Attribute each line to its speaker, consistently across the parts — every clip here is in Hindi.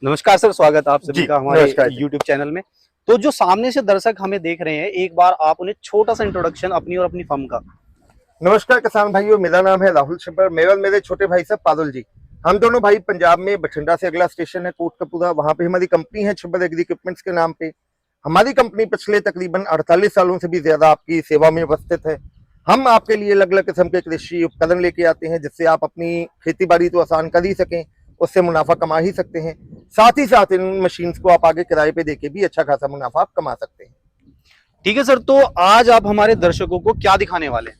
Speaker 1: नमस्कार सर, स्वागत है आप सभी का हमारे
Speaker 2: नमस्कार जी।
Speaker 1: YouTube चैनल में। तो जो सामने से दर्शक हमें देख रहे हैं, एक बार आप उन्हें छोटा सा इंट्रोडक्शन अपनी और अपनी फर्म का।
Speaker 2: नमस्कार किसान भाइयों, मेरा नाम है राहुल छिब्बर। मेरा और मेरे छोटे भाई साहब पारुल जी, हम दोनों भाई पंजाब में बठिंडा से अगला स्टेशन है कोटकपूरा, वहां पे हमारी कंपनी है छिब्बर एग्री इक्विपमेंट्स के नाम पे। हमारी कंपनी पिछले तकरीबन 48 सालों से भी ज्यादा आपकी सेवा में उपस्थित है। हम आपके लिए अलग अलग किस्म के कृषि उपकरण लेके आते हैं, जिससे आप अपनी खेती बाड़ी तो आसान कर ही सकें, उससे मुनाफा कमा ही सकते हैं। साथ ही साथ इन मशीन्स को आप आगे किराए पे देके भी अच्छा खासा मुनाफा आप कमा सकते हैं।
Speaker 1: ठीक है सर, तो आज आप हमारे दर्शकों को क्या दिखाने वाले हैं?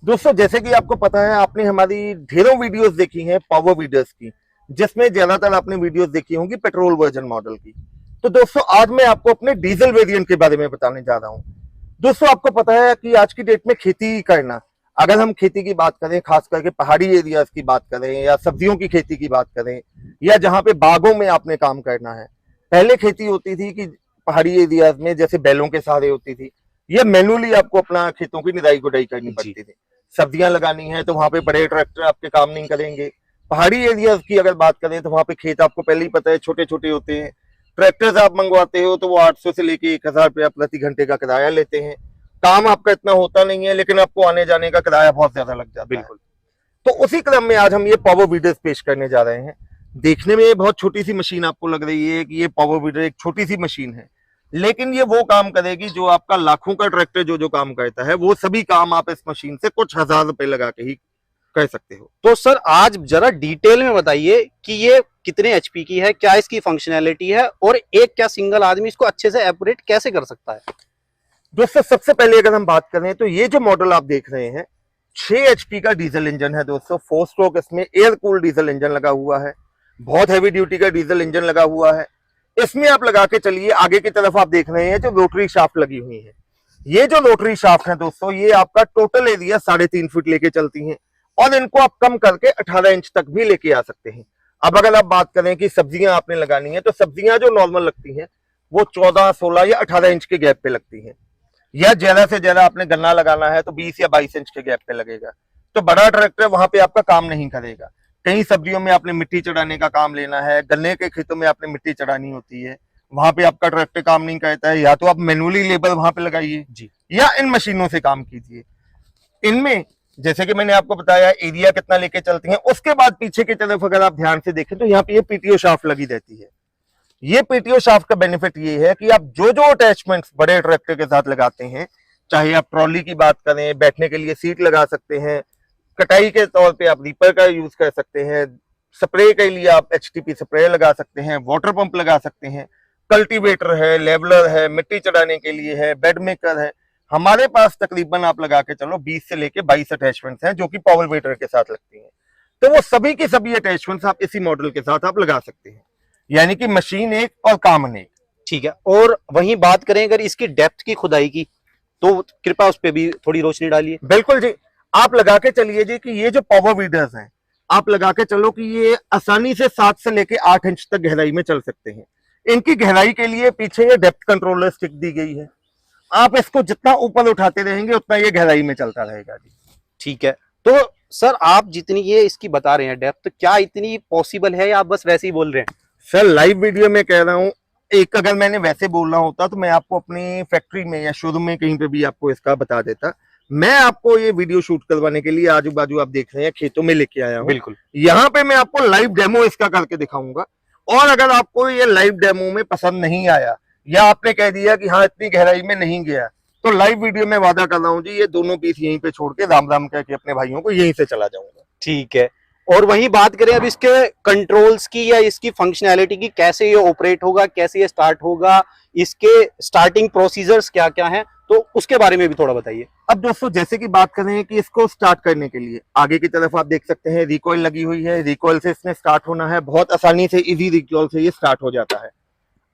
Speaker 2: दोस्तों, जैसे कि आपको पता है, आपने हमारी ढेरों वीडियोस देखी हैं पावर वीडर्स की, जिसमें ज्यादातर आपने वीडियोस देखी होंगी पेट्रोल वर्जन मॉडल की। तो दोस्तों, आज मैं आपको अपने डीजल वेरिएंट के बारे में बताने जा रहा हूं। दोस्तों, आपको पता है कि आज की डेट में खेती करना, अगर हम खेती की बात करें, खास करके पहाड़ी एरियाज की बात करें या सब्जियों की खेती की बात करें, या जहां पे बागों में आपने काम करना है, पहले खेती होती थी कि पहाड़ी एरियाज में जैसे बैलों के सहारे होती थी, या मैनुअली आपको अपना खेतों की निराई गुडाई करनी पड़ती थी। सब्जियां लगानी है तो वहां पे बड़े ट्रैक्टर आपके काम नहीं करेंगे। पहाड़ी एरियाज की अगर बात करें तो वहां पे खेत आपको पहले ही पता है छोटे छोटे होते हैं। ट्रैक्टर्स आप मंगवाते हो तो वो 800 से लेके 1000 रुपया प्रति घंटे का किराया लेते हैं। काम आपका इतना होता नहीं है, लेकिन आपको आने जाने का किराया बहुत ज्यादा लग जाता है।
Speaker 1: बिल्कुल।
Speaker 2: तो उसी क्रम में आज हम ये पावर वीडर्स पेश करने जा रहे हैं। देखने में बहुत छोटी सी मशीन आपको लग रही है कि ये पावर वीडर एक छोटी सी मशीन है, लेकिन ये वो काम करेगी जो आपका लाखों का ट्रैक्टर जो जो काम करता है, वो सभी काम आप इस मशीन से कुछ हजार रुपए लगा के ही कर सकते हो।
Speaker 1: तो सर आज जरा डिटेल में बताइए कि ये कितने एचपी की है, क्या इसकी फंक्शनैलिटी है और एक क्या सिंगल आदमी इसको अच्छे से ऑपरेट कैसे कर सकता है?
Speaker 2: दोस्तों, सबसे पहले अगर हम बात करें तो ये जो मॉडल आप देख रहे हैं 6 एचपी का डीजल इंजन है दोस्तों। 4 स्ट्रोक इसमें एयर कूल्ड डीजल इंजन लगा हुआ है। बहुत हैवी ड्यूटी का डीजल इंजन लगा हुआ है। इसमें आप लगा के चलिए, आगे की तरफ आप देख रहे हैं जो रोटरी शाफ्ट लगी हुई है। ये जो रोटरी शाफ्ट है दोस्तों, ये आपका टोटल एरिया 3.5 फीट लेके चलती हैं, और इनको आप कम करके 18 इंच तक भी लेके आ सकते हैं। अब अगर आप बात करें कि सब्जियां आपने लगानी है, तो सब्जियां जो नॉर्मल लगती हैं वो 14, 16 या 18 इंच के गैप पे लगती हैं, या ज्यादा से ज्यादा आपने गन्ना लगाना है तो 20 या 22 इंच के गैप पे लगेगा। तो बड़ा ट्रैक्टर वहां पे आपका काम नहीं करेगा। कहीं सब्जियों में आपने मिट्टी चढ़ाने का काम लेना है, गन्ने के खेतों में आपने मिट्टी चढ़ानी होती है, वहां पे आपका ट्रैक्टर काम नहीं करता है। या तो आप मैनुअली लेबर वहां पे लगाइए
Speaker 1: जी,
Speaker 2: या इन मशीनों से काम कीजिए। इनमें जैसे कि मैंने आपको बताया एरिया कितना लेके चलती हैं। उसके बाद पीछे की तरफ अगर आप ध्यान से देखें तो यहाँ पे ये पीटीओ शाफ्ट लगी रहती है। ये पीटीओ शाफ्ट का बेनिफिट ये है कि आप जो जो अटैचमेंट्स बड़े ट्रैक्टर के साथ लगाते हैं, चाहे आप ट्रॉली की बात करें, बैठने के लिए सीट लगा सकते हैं, कटाई के तौर पे आप रीपर का यूज कर सकते हैं, स्प्रे के लिए आप एचटीपी स्प्रे लगा सकते हैं, वाटर पंप लगा सकते हैं, कल्टीवेटर है, लेवलर है, मिट्टी चढ़ाने के लिए है, बेड मेकर है। हमारे पास तकरीबन आप लगा के चलो 20 से लेके 22 अटैचमेंट्स हैं जो कि पावर वेटर के साथ लगती हैं। तो वो सभी के सभी अटैचमेंट्स आप इसी मॉडल के साथ आप लगा सकते हैं, यानी कि मशीन एक और काम अनेक।
Speaker 1: ठीक है। और वहीं बात करें अगर इसकी डेप्थ की खुदाई की, तो कृपया उस पर भी थोड़ी रोशनी डालिए।
Speaker 2: बिल्कुल जी, आप लगा के चलिए जी कि ये जो पावर वीडर्स हैं, आप लगा के चलो कि ये आसानी से 7 से लेके 8 इंच तक गहराई में चल सकते हैं। इनकी गहराई के लिए पीछे ये डेप्थ कंट्रोलर स्टिक दी गई है। आप इसको जितना ऊपर उठाते रहेंगे उतना ये गहराई में चलता रहेगा जी।
Speaker 1: ठीक है। तो सर आप जितनी ये इसकी बता रहे हैं डेप्थ, क्या इतनी पॉसिबल है या आप बस वैसे ही बोल रहे हैं?
Speaker 2: सर, लाइव वीडियो में कह रहा हूँ। एक अगर मैंने वैसे बोलना होता तो मैं आपको अपनी फैक्ट्री में या शोरूम में कहीं पे भी आपको इसका बता देता। मैं आपको ये वीडियो शूट करवाने के लिए आजू बाजू आप देख रहे हैं खेतों में लेके आया हूँ।
Speaker 1: बिल्कुल।
Speaker 2: यहाँ पे मैं आपको लाइव डेमो इसका करके दिखाऊंगा। और अगर आपको ये लाइव डेमो में पसंद नहीं आया, या आपने कह दिया कि हाँ इतनी गहराई में नहीं गया, तो लाइव वीडियो में वादा कर रहा हूँ जी, ये दोनों पीस यहीं पे छोड़ के राम राम कह के अपने भाइयों को यहीं से चला जाऊंगा।
Speaker 1: ठीक है। और वहीं बात करें अब इसके कंट्रोल्स की या इसकी फंक्शनैलिटी की, कैसे ये ऑपरेट होगा, कैसे ये स्टार्ट होगा, इसके स्टार्टिंग प्रोसीजर्स क्या क्या हैं, तो उसके बारे में भी थोड़ा बताइए।
Speaker 2: अब दोस्तों, जैसे कि बात करें कि इसको स्टार्ट करने के लिए आगे की तरफ आप देख सकते हैं रिकॉइल लगी हुई है। रिकॉइल से इसने स्टार्ट होना है, बहुत आसानी से इजी रिकॉइल से ये स्टार्ट हो जाता है।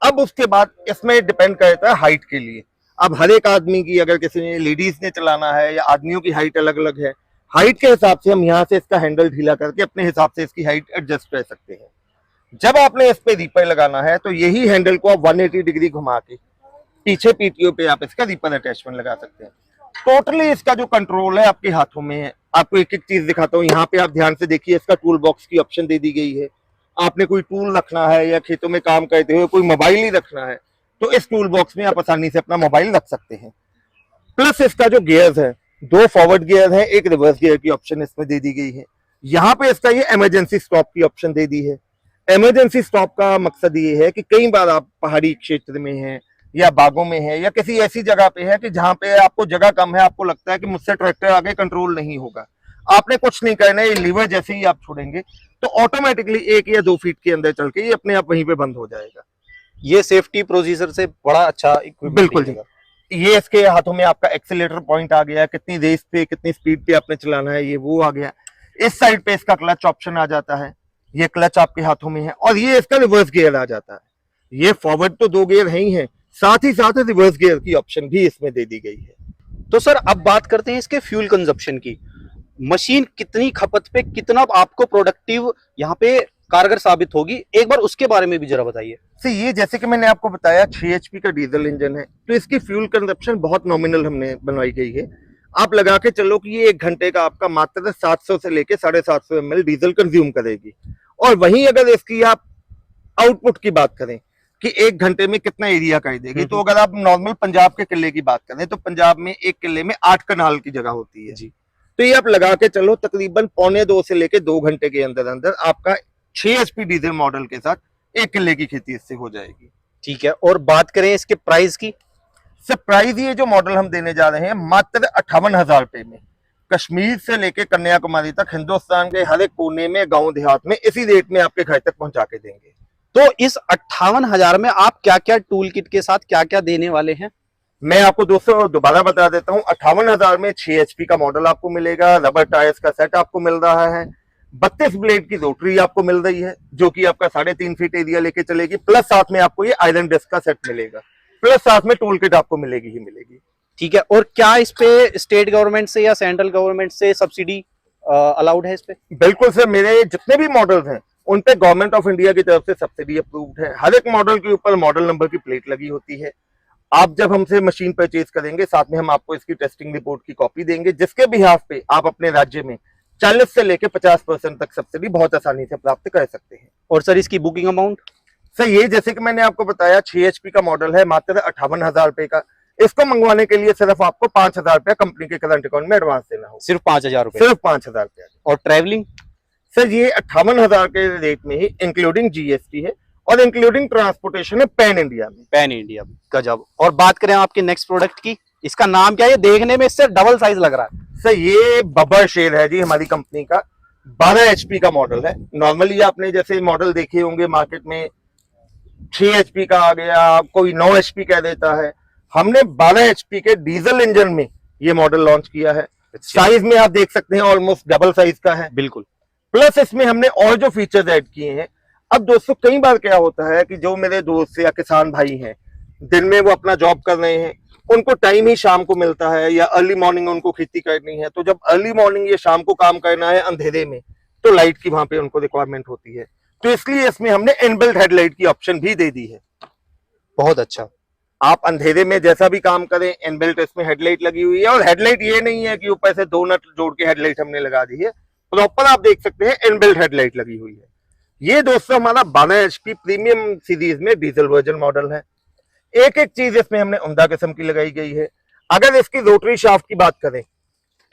Speaker 2: अब उसके बाद इसमें डिपेंड करता है हाइट के लिए। अब हर एक आदमी की, अगर किसी ने लेडीज ने चलाना है या आदमियों की हाइट अलग अलग है, हाइट के हिसाब से हम यहाँ से इसका हैंडल ढीला करके अपने हिसाब से इसकी हाइट एडजस्ट कर सकते हैं। जब आपने इस पे रीपर लगाना है तो यही हैंडल को आप 180 डिग्री घुमा के पीछे पीटीओ पे आप इसका रीपर अटैचमेंट लगा सकते हैं। टोटली इसका जो कंट्रोल है आपके हाथों में है। आपको एक एक चीज दिखाता हूँ। यहाँ पे आप ध्यान से देखिए, इसका टूल बॉक्स की ऑप्शन दे दी गई है। आपने कोई टूल रखना है या खेतों में काम करते हुए कोई मोबाइल ही रखना है, तो इस टूल बॉक्स में आप आसानी से अपना मोबाइल रख सकते हैं। प्लस इसका जो गियर्स है, 2 फॉरवर्ड गियर है, एक रिवर्स गियर की ऑप्शन इसमें दे दी गई है। यहाँ पे इसका ये इमरजेंसी स्टॉप की ऑप्शन दे दी है। इमरजेंसी स्टॉप का मकसद ये है कि कई बार आप पहाड़ी क्षेत्र में हैं या बागों में है या किसी ऐसी जगह पे है कि जहाँ पे आपको जगह कम है, आपको लगता है कि मुझसे ट्रैक्टर आगे कंट्रोल नहीं होगा, आपने कुछ नहीं करना है, ये लीवर जैसे ही आप छोड़ेंगे तो ऑटोमेटिकली 1 या 2 फीट के अंदर चल के ये अपने आप वहीं पे बंद हो जाएगा।
Speaker 1: ये सेफ्टी प्रोसीजर से बड़ा अच्छा इक्विपमेंट
Speaker 2: बिल्कुल जी। ये इसके हाथों में आपका एक्सीलेटर पॉइंट आ गया, कितनी रेस पे कितनी स्पीड पे आपने चलाना है ये वो आ गया। इस साइड पे इसका क्लच ऑप्शन आ जाता है, ये क्लच आपके हाथों में है, और ये इसका रिवर्स गियर आ जाता है। ये फॉरवर्ड तो 2 गियर है ही है, साथ ही साथ रिवर्स गियर की ऑप्शन भी इसमें दे दी गई है।
Speaker 1: तो सर अब बात करते हैं इसके फ्यूल कंजप्शन की। मशीन कितनी खपत पे कितना आपको प्रोडक्टिव यहाँ पे कारगर साबित होगी, एक बार उसके बारे में भी जरा बताइए।
Speaker 2: तो ये जैसे कि मैंने आपको बताया 6 HP का डीजल इंजन है, तो इसकी फ्यूल कंजप्शन बहुत नॉमिनल हमने बनवाई गई है। आप लगा के चलो कि ये 1 घंटे का आपका मात्र 700 से लेके 750 ml डीजल कंज्यूम करेगी। और वहीं अगर इसकी आप आउटपुट की बात करें कि 1 घंटे में कितना एरिया कर देगी, तो अगर आप नॉर्मल पंजाब के किले की बात करें तो पंजाब में 1 किले में 8 कनाल की जगह होती है जी। तो ये आप लगा के चलो तकरीबन 1.25 से लेके 2 घंटे के अंदर अंदर आपका 6 HP डीजल मॉडल के साथ 1 किले की खेती इससे हो जाएगी।
Speaker 1: ठीक है, और बात करें इसके प्राइस की।
Speaker 2: सर प्राइस ये जो मॉडल हम देने जा रहे हैं मात्र 58,000 रुपए में, कश्मीर से लेके कन्याकुमारी तक हिंदुस्तान के हर एक कोने में गांव देहात में इसी रेट में आपके घर तक पहुंचा के देंगे।
Speaker 1: तो इस 58,000 में आप क्या क्या टूल किट के साथ क्या क्या देने वाले हैं?
Speaker 2: मैं आपको दोस्तों दोबारा बता देता हूँ, 58,000 में 6 HP का मॉडल आपको मिलेगा, रबर टायर्स का सेट आपको मिल रहा है, 32 ब्लेड की रोटरी आपको मिल रही है जो कि आपका 3.5 फीट एरिया लेके चलेगी, प्लस साथ में आपको ये आयरन डिस्क का सेट मिलेगा, प्लस साथ में टूल किट आपको मिलेगी ही मिलेगी।
Speaker 1: ठीक है, और क्या इस पे स्टेट गवर्नमेंट से या सेंट्रल गवर्नमेंट से सब्सिडी अलाउड है इस पे?
Speaker 2: बिल्कुल सर, मेरे जितने भी मॉडल्स हैं उन पे गवर्नमेंट ऑफ इंडिया की तरफ से सब्सिडी अप्रूव्ड है। हर एक मॉडल के ऊपर मॉडल नंबर की प्लेट लगी होती है। आप जब हमसे मशीन परचेज करेंगे साथ में हम आपको इसकी टेस्टिंग रिपोर्ट की कॉपी देंगे, जिसके बिहाफ पे आप अपने राज्य में 40 से लेके 50% तक सब्सिडी बहुत आसानी से प्राप्त कर सकते हैं।
Speaker 1: और सर इसकी बुकिंग अमाउंट?
Speaker 2: सर ये जैसे कि मैंने आपको बताया 6 HP का मॉडल है, मात्र 58,000 रुपए का। इसको मंगवाने के लिए सिर्फ आपको 5,000 रुपया कंपनी के करंट अकाउंट में एडवांस देना होगा।
Speaker 1: सिर्फ 5,000 रुपए?
Speaker 2: सिर्फ 5,000 रुपया।
Speaker 1: और ट्रैवलिंग?
Speaker 2: सर ये 58,000 के रेट में ही इंक्लूडिंग GST है और इंक्लूडिंग ट्रांसपोर्टेशन है पैन इंडिया में।
Speaker 1: पैन इंडिया गजब। और बात करें आपके नेक्स्ट प्रोडक्ट की, इसका नाम क्या है? देखने में इससे डबल साइज लग रहा है।
Speaker 2: सर ये बब्बर शेर है जी, हमारी कंपनी का 12 HP का मॉडल है। नॉर्मली आपने जैसे मॉडल देखे होंगे मार्केट में 6 HP का आ गया, कोई 9 HP कह देता है, हमने 12 HP के डीजल इंजन में ये मॉडल लॉन्च किया है। साइज में आप देख सकते हैं ऑलमोस्ट डबल साइज का है।
Speaker 1: बिल्कुल।
Speaker 2: प्लस इसमें हमने और जो फीचर्स ऐड किए हैं। अब दोस्तों कई बार क्या होता है कि जो मेरे दोस्त या किसान भाई हैं, दिन में वो अपना जॉब कर रहे हैं, उनको टाइम ही शाम को मिलता है या अर्ली मॉर्निंग उनको खेती करनी है, तो जब अर्ली मॉर्निंग या शाम को काम करना है अंधेरे में, तो लाइट की वहां पे उनको रिक्वायरमेंट होती है। तो इसलिए इसमें हमने इनबिल्ट हेडलाइट की ऑप्शन भी दे दी है।
Speaker 1: बहुत अच्छा।
Speaker 2: आप अंधेरे में जैसा भी काम करें, इनबिल्ट इसमें हेडलाइट लगी हुई है। और हेडलाइट ये नहीं है कि ऊपर से 2 नट जोड़ के हेडलाइट हमने लगा दी है, प्रॉपर आप देख सकते हैं इनबिल्ट हेडलाइट लगी हुई है। ये दोस्तों हमारा 12 HP प्रीमियम सीरीज में डीजल वर्जन मॉडल है। एक एक चीज इसमें हमने उम्दा किस्म की लगाई गई है। अगर इसकी रोटरी शाफ्ट की बात करें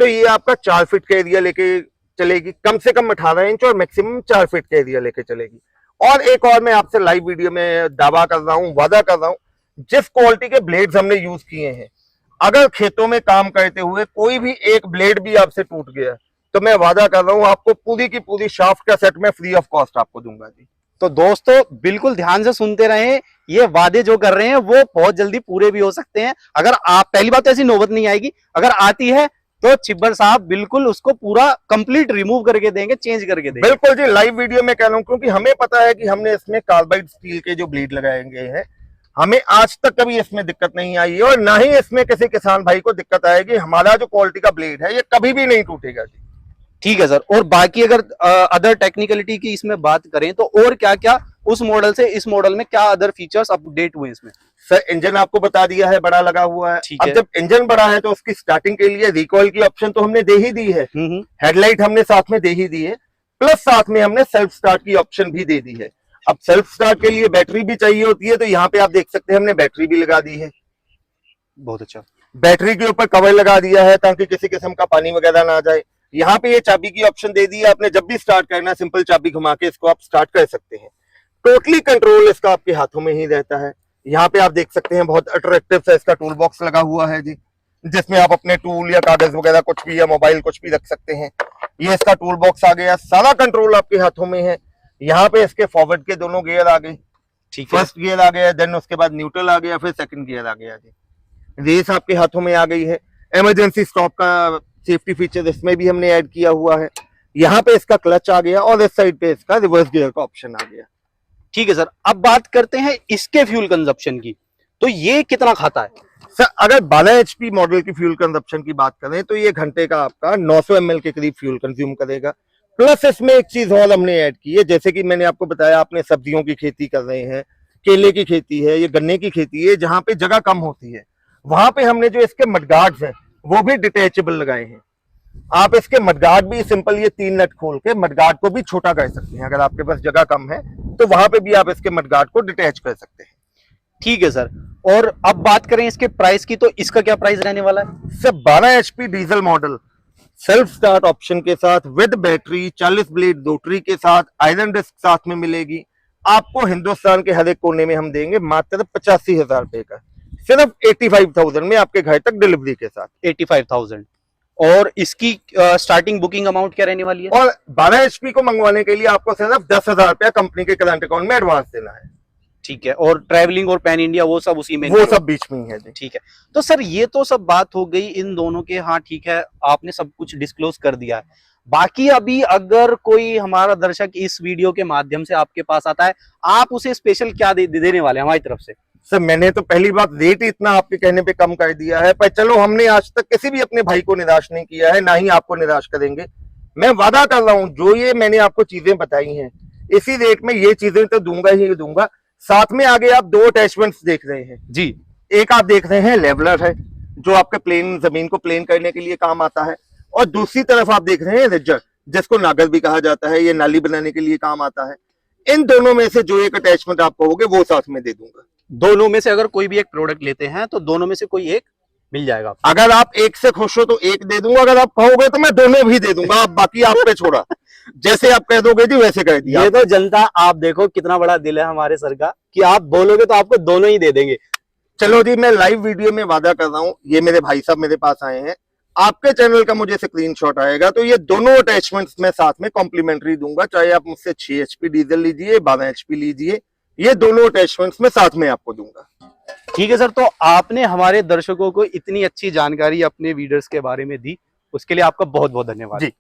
Speaker 2: तो ये आपका 4 फीट का एरिया लेके चलेगी, कम से कम 18 इंच और मैक्सिमम 4 फीट का एरिया लेके चलेगी। और एक और मैं आपसे लाइव वीडियो में दावा कर रहा हूँ, वादा कर रहा हूँ, जिस क्वालिटी के ब्लेड्स हमने यूज किए हैं, अगर खेतों में काम करते हुए कोई भी एक ब्लेड भी आपसे टूट गया तो मैं वादा कर रहा हूँ आपको पूरी की पूरी शाफ्ट का सेट में फ्री ऑफ कॉस्ट आपको दूंगा जी।
Speaker 1: तो दोस्तों बिल्कुल ध्यान से सुनते रहें, ये वादे जो कर रहे हैं वो बहुत जल्दी पूरे भी हो सकते हैं। अगर आप, पहली बात तो ऐसी नौबत नहीं आएगी, अगर आती है तो छिब्बर साहब बिल्कुल उसको पूरा कंप्लीट रिमूव करके देंगे, चेंज करके देंगे।
Speaker 2: बिल्कुल जी, लाइव वीडियो में कह रहा हूँ, क्योंकि हमें पता है कि हमने इसमें कार्बाइड स्टील के जो ब्लेड लगाए गए हैं, हमें आज तक कभी इसमें दिक्कत नहीं आई है और ना ही इसमें किसी किसान भाई को दिक्कत आएगी। हमारा जो क्वालिटी का ब्लेड है ये कभी भी नहीं टूटेगा जी।
Speaker 1: ठीक है सर। और बाकी अगर अदर टेक्निकलिटी की इसमें बात करें तो और क्या क्या उस मॉडल से इस मॉडल में क्या अदर फीचर्स अपडेट हुए इसमें?
Speaker 2: सर इंजन आपको बता दिया है, बड़ा लगा हुआ है।
Speaker 1: ठीक
Speaker 2: अब
Speaker 1: है।
Speaker 2: जब इंजन बड़ा है तो उसकी स्टार्टिंग के लिए रिकॉइल की ऑप्शन तो हमने दे ही दी है। हेडलाइट हमने साथ में दे ही दी है। प्लस साथ में हमने सेल्फ स्टार्ट की ऑप्शन भी दे दी है। अब सेल्फ स्टार्ट के लिए बैटरी भी चाहिए होती है, तो यहाँ पे आप देख सकते हैं हमने बैटरी भी लगा दी है।
Speaker 1: बहुत अच्छा।
Speaker 2: बैटरी के ऊपर कवर लगा दिया है ताकि किसी किस्म का पानी वगैरह ना जाए। यहाँ पे ये चाबी की ऑप्शन दे दी है, आपने जब भी स्टार्ट करना है सिंपल चाबी घुमा के इसको आप स्टार्ट कर सकते हैं। टोटली कंट्रोल इसका आपके हाथों में ही रहता है। यहाँ पे आप देख सकते हैं बहुत अट्रैक्टिव सा इसका टूल बॉक्स लगा हुआ है जी, जिसमें आप अपने टूल या कागज वगैरह कुछ भी या मोबाइल कुछ भी रख सकते हैं। ये इसका टूल बॉक्स आ गया, सारा कंट्रोल आपके हाथों में है। यहाँ पे इसके फॉरवर्ड के दोनों गियर आ गए,
Speaker 1: ठीक है।
Speaker 2: फर्स्ट गियर आ गया, देन उसके बाद न्यूट्रल आ गया, फिर सेकंड गियर आ गया जी। रेस आपके हाथों में आ गई है। इमरजेंसी स्टॉप का सेफ्टी फीचर इसमें भी हमने ऐड किया हुआ है। यहाँ पे इसका क्लच आ गया और इस साइड पे इसका रिवर्स गियर का ऑप्शन आ गया।
Speaker 1: ठीक है सर, अब बात करते हैं इसके फ्यूल कंजप्शन की, तो ये कितना खाता है?
Speaker 2: सर अगर 12 HP मॉडल की फ्यूल कंजप्शन की बात करें तो ये घंटे का आपका 900 ml के करीब फ्यूल कंज्यूम करेगा। प्लस इसमें एक चीज और हमने ऐड की है, जैसे कि मैंने आपको बताया आपने सब्जियों की खेती कर रहे हैं, केले की खेती है, ये गन्ने की खेती है, जहां पे जगह कम होती है वहां पे हमने जो इसके मडगार्ड्स हैं वो भी डिटेचेबल लगाए हैं। आप इसके मडगार्ड भी सिंपल ये 3 नट खोल के मडगार्ड को भी छोटा कर सकते हैं। अगर आपके पास जगह कम है तो वहां पे भी आप इसके मडगार्ड को डिटैच कर सकते हैं।
Speaker 1: ठीक है सर, और अब बात करें इसके प्राइस की, तो इसका क्या प्राइस रहने वाला है?
Speaker 2: Sir 12 HP diesel model self start option के साथ विद बैटरी 40 ब्लेड रोटरी के साथ आयरन डिस्क साथ में मिलेगी। आपको हिंदुस्तान के हर एक कोने में हम देंगे मात्र 85,000 रुपए का, सिर्फ 85,000 में आपके घर तक डिलीवरी के साथ।
Speaker 1: 85,000। और इसकी स्टार्टिंग बुकिंग अमाउंट क्या रहने वाली है?
Speaker 2: और 12 HP को मंगवाने के लिए आपको सिर्फ 10,000 रुपया कंपनी के करंट अकाउंट में एडवांस देना है।
Speaker 1: ठीक है, और ट्रैवलिंग और पैन इंडिया वो सब उसी में?
Speaker 2: वो सब बीच में ही है जी।
Speaker 1: ठीक है, तो सर ये तो सब बात हो गई इन दोनों के। हाँ ठीक है, आपने सब कुछ डिस्क्लोज कर दिया है। बाकी अभी अगर कोई हमारा दर्शक इस वीडियो के माध्यम से आपके पास आता है, आप उसे स्पेशल क्या देने वाले हैं हमारी तरफ से?
Speaker 2: सर मैंने तो पहली बात रेट इतना आपके कहने पे कम कर दिया है, पर चलो हमने आज तक किसी भी अपने भाई को निराश नहीं किया है, ना ही आपको निराश करेंगे। मैं वादा कर रहा हूँ जो ये मैंने आपको चीजें बताई हैं इसी रेट में ये चीजें तो दूंगा ही दूंगा। साथ में आगे आप 2 अटैचमेंट्स देख रहे हैं
Speaker 1: जी।
Speaker 2: एक आप देख रहे हैं लेवलर है जो आपके प्लेन जमीन को प्लेन करने के लिए काम आता है, और दूसरी तरफ आप देख रहे हैं रिजर जिसको नागर भी कहा जाता है, ये नाली बनाने के लिए काम आता है। इन दोनों में से जो एक अटैचमेंट आप कहोगे वो साथ में दे दूंगा।
Speaker 1: दोनों में से अगर कोई भी एक प्रोडक्ट लेते हैं तो दोनों में से कोई एक मिल जाएगा आपको।
Speaker 2: अगर आप एक से खुश हो तो एक दे दूंगा, अगर आप कहोगे तो मैं दोनों भी दे दूंगा, आप बाकी आप पे छोड़ा। जैसे आप कह दोगे जी वैसे कह दिया।
Speaker 1: ये तो जनता, आप देखो कितना बड़ा दिल है हमारे सर का कि आप बोलोगे तो आपको दोनों ही दे देंगे।
Speaker 2: चलो जी, मैं लाइव वीडियो में वादा कर रहा हूँ, ये मेरे भाई साहब मेरे पास आए हैं, आपके चैनल का मुझे स्क्रीनशॉट आएगा तो ये दोनों अटैचमेंट्स मैं साथ में कॉम्प्लीमेंट्री दूंगा, चाहे आप मुझसे 6 HP डीजल लीजिए 12 HP लीजिए, ये दोनों अटैचमेंट्स मैं साथ में आपको दूंगा।
Speaker 1: ठीक है सर, तो आपने हमारे दर्शकों को इतनी अच्छी जानकारी अपने वीडियोस के बारे में दी, उसके लिए आपका बहुत बहुत धन्यवाद
Speaker 2: जी।